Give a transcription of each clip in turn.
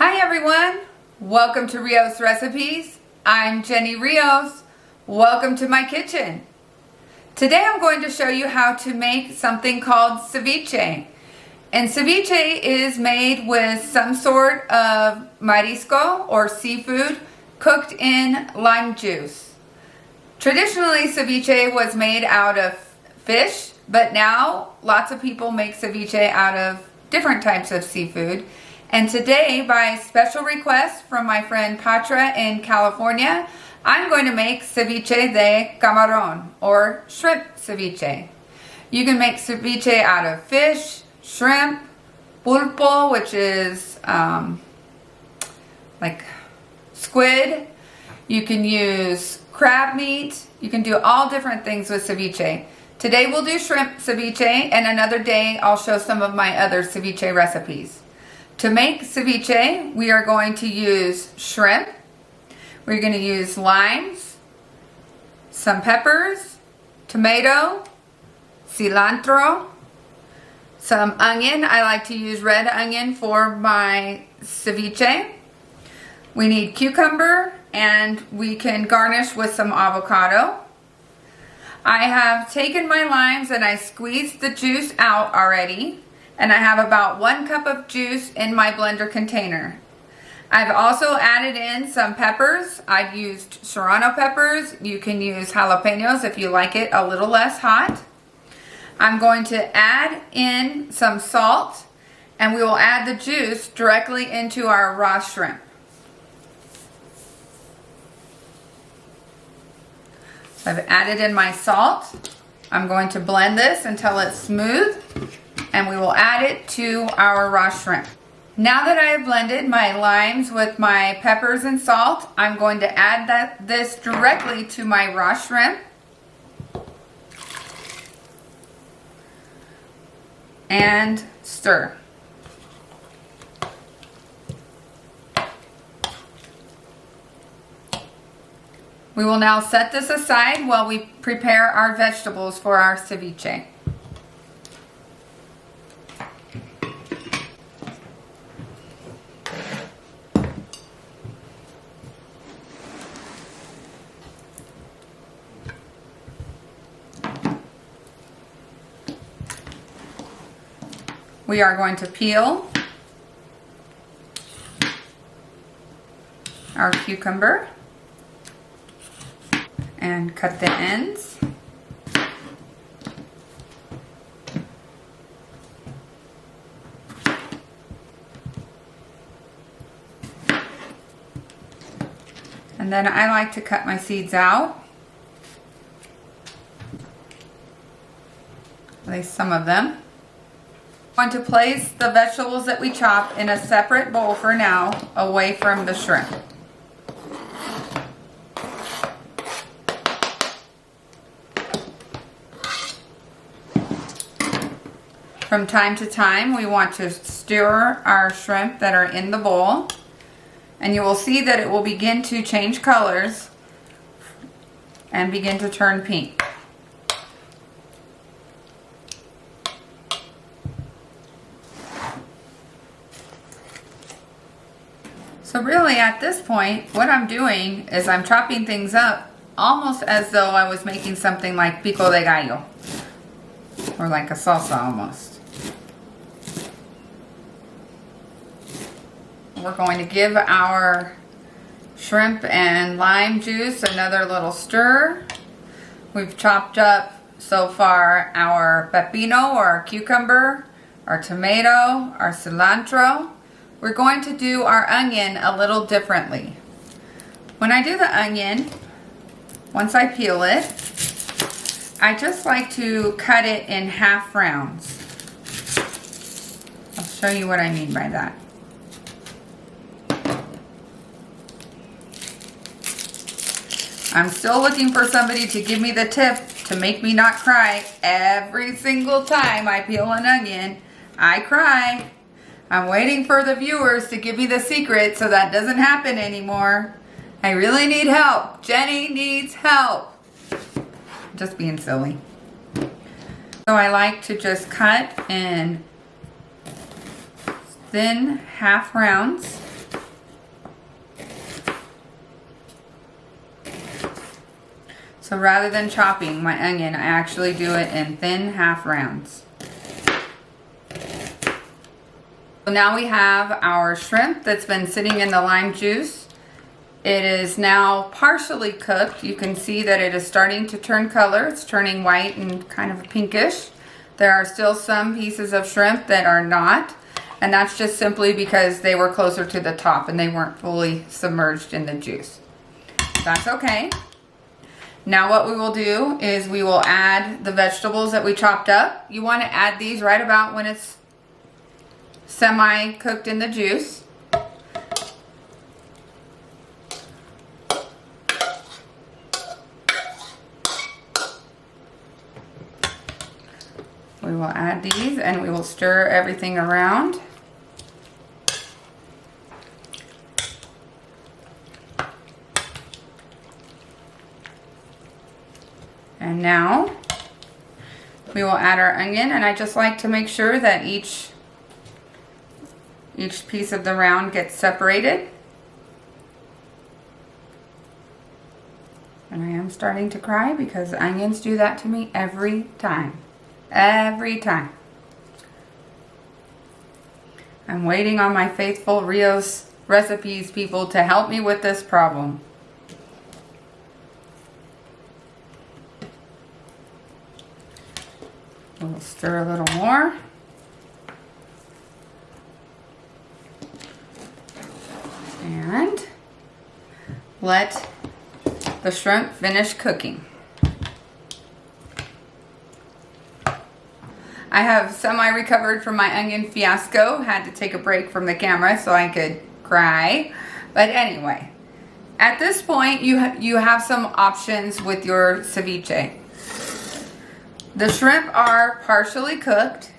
Hi everyone, welcome to Rios Recipes. I'm Jenny Rios. Welcome to my kitchen. Today I'm going to show you how to make something called ceviche. And ceviche is made with some sort of marisco or seafood cooked in lime juice. Traditionally, ceviche was made out of fish, but now lots of people make ceviche out of different types of seafood. And today, by special request from my friend Patra in California, I'm going to make ceviche de Camaron, or shrimp ceviche. You can make ceviche out of fish, shrimp, pulpo, which is like squid. You can use crab meat. You can do all different things with ceviche. Today we'll do shrimp ceviche, and another day I'll show some of my other ceviche recipes. To make ceviche, we are going to use shrimp. We're going to use limes, some peppers, tomato, cilantro, some onion. I like to use red onion for my ceviche. We need cucumber, and we can garnish with some avocado. I have taken my limes and I squeezed the juice out already. And I have about 1 cup of juice in my blender container. I've also added in some peppers. I've used serrano peppers. You can use jalapenos if you like it a little less hot. I'm going to add in some salt, and we will add the juice directly into our raw shrimp. So I've added in my salt. I'm going to blend this until it's smooth, and we will add it to our raw shrimp. Now that I have blended my limes with my peppers and salt, I'm going to add this directly to my raw shrimp. And stir. We will now set this aside while we prepare our vegetables for our ceviche. We are going to peel our cucumber and cut the ends. And then I like to cut my seeds out, at least some of them. I'm going to place the vegetables that we chop in a separate bowl for now, away from the shrimp. From time to time, we want to stir our shrimp that are in the bowl, and you will see that it will begin to change colors and begin to turn pink. So really at this point, what I'm doing is I'm chopping things up almost as though I was making something like pico de gallo, or like a salsa almost. We're going to give our shrimp and lime juice another little stir. We've chopped up so far our pepino, or our cucumber, our tomato, our cilantro. We're going to do our onion a little differently. When I do the onion, once I peel it, I just like to cut it in half rounds. I'll show you what I mean by that. I'm still looking for somebody to give me the tip to make me not cry. Every single time I peel an onion, I cry. I'm waiting for the viewers to give me the secret so that doesn't happen anymore. I really need help. Jenny needs help. Just being silly. So I like to just cut in thin half rounds. So rather than chopping my onion, I actually do it in thin half rounds. So now we have our shrimp that's been sitting in the lime juice. It is now partially cooked. You can see that it is starting to turn color. It's turning white and kind of pinkish. There are still some pieces of shrimp that are not, and that's just simply because they were closer to the top and they weren't fully submerged in the juice. That's okay. Now what we will do is we will add the vegetables that we chopped up. You want to add these right about when it's semi-cooked in the juice. We will add these and we will stir everything around. And now we will add our onion, and I just like to make sure that each piece of the round gets separated. And I am starting to cry because onions do that to me every time. Every time. I'm waiting on my faithful Rio's Recipes people to help me with this problem. We'll stir a little more. And let the shrimp finish cooking. I have semi-recovered from my onion fiasco. Had to take a break from the camera so I could cry. But anyway, at this point you have some options with your ceviche. The shrimp are partially cooked,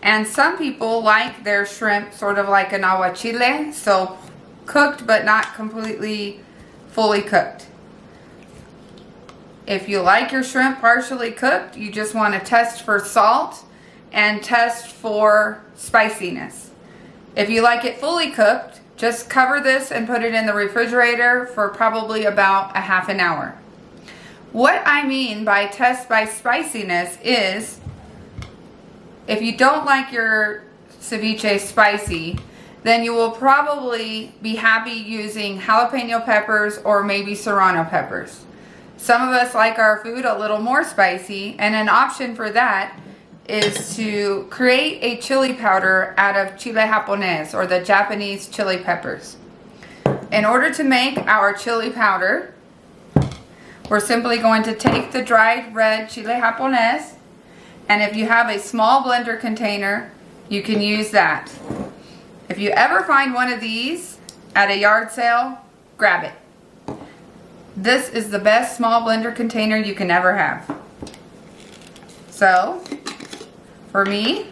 and some people like their shrimp sort of like an aguachile, so cooked but not completely fully cooked. If you like your shrimp partially cooked, you just want to test for salt and test for spiciness. If you like it fully cooked, just cover this and put it in the refrigerator for probably about a half an hour. What I mean by test by spiciness is, if you don't like your ceviche spicy, then you will probably be happy using jalapeno peppers or maybe serrano peppers. Some of us like our food a little more spicy, and an option for that is to create a chili powder out of chile japonés, or the Japanese chili peppers. In order to make our chili powder, we're simply going to take the dried red chile japonés, and if you have a small blender container, you can use that. If you ever find one of these at a yard sale, grab it. This is the best small blender container you can ever have. So, for me,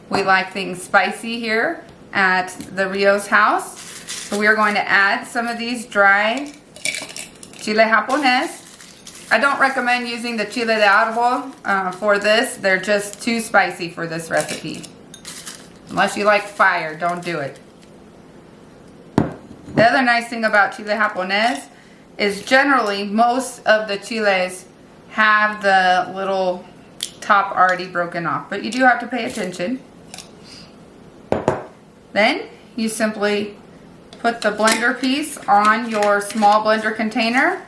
we like things spicy here at the Rio's house. So we are going to add some of these dry chile japonés. I don't recommend using the chile de árbol for this. They're just too spicy for this recipe. Unless you like fire, don't do it. The other nice thing about chile japonés is generally most of the chiles have the little top already broken off, but you do have to pay attention. Then you simply put the blender piece on your small blender container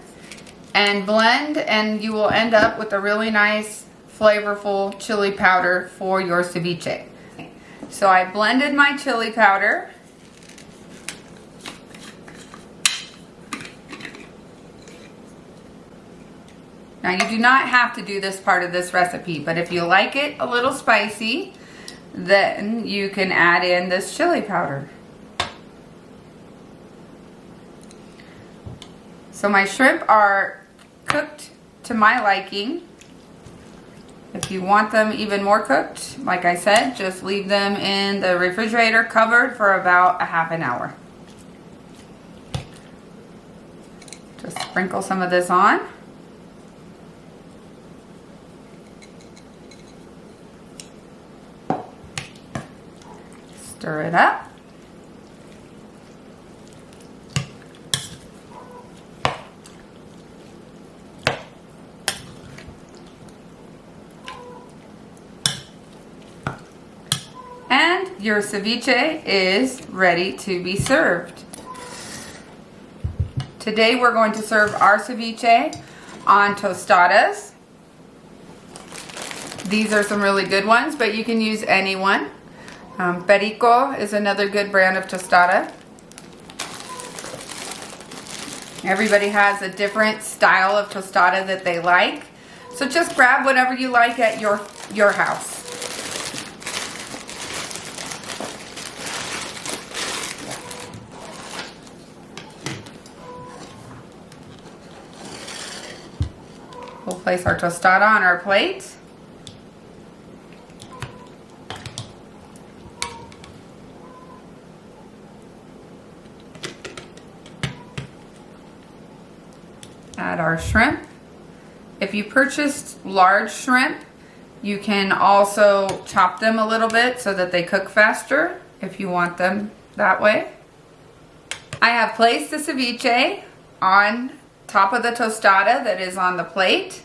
and blend, and you will end up with a really nice flavorful chili powder for your ceviche. So I blended my chili powder. Now you do not have to do this part of this recipe, but if you like it a little spicy, then you can add in this chili powder. So my shrimp are cooked to my liking. If you want them even more cooked, like I said, just leave them in the refrigerator covered for about a half an hour. Just sprinkle some of this on. Stir it up. your ceviche is ready to be served. Today we're going to serve our ceviche on tostadas. These are some really good ones, but you can use any one. Perico is another good brand of tostada. Everybody has a different style of tostada that they like. So just grab whatever you like at your house. We'll place our tostada on our plate. Add our shrimp. If you purchased large shrimp, you can also chop them a little bit so that they cook faster if you want them that way. I have placed the ceviche on top of the tostada that is on the plate.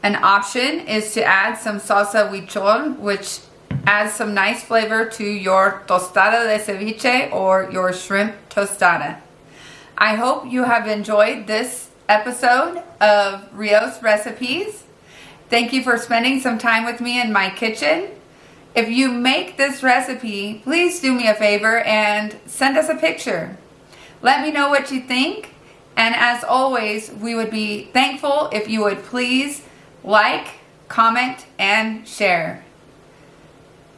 An option is to add some salsa huichol, which adds some nice flavor to your tostada de ceviche or your shrimp tostada. I hope you have enjoyed this episode of Rio's Recipes. Thank you for spending some time with me in my kitchen. If you make this recipe, please do me a favor and send us a picture. Let me know what you think. And as always, we would be thankful if you would please like, comment, and share.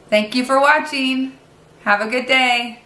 Thank you for watching. Have a good day.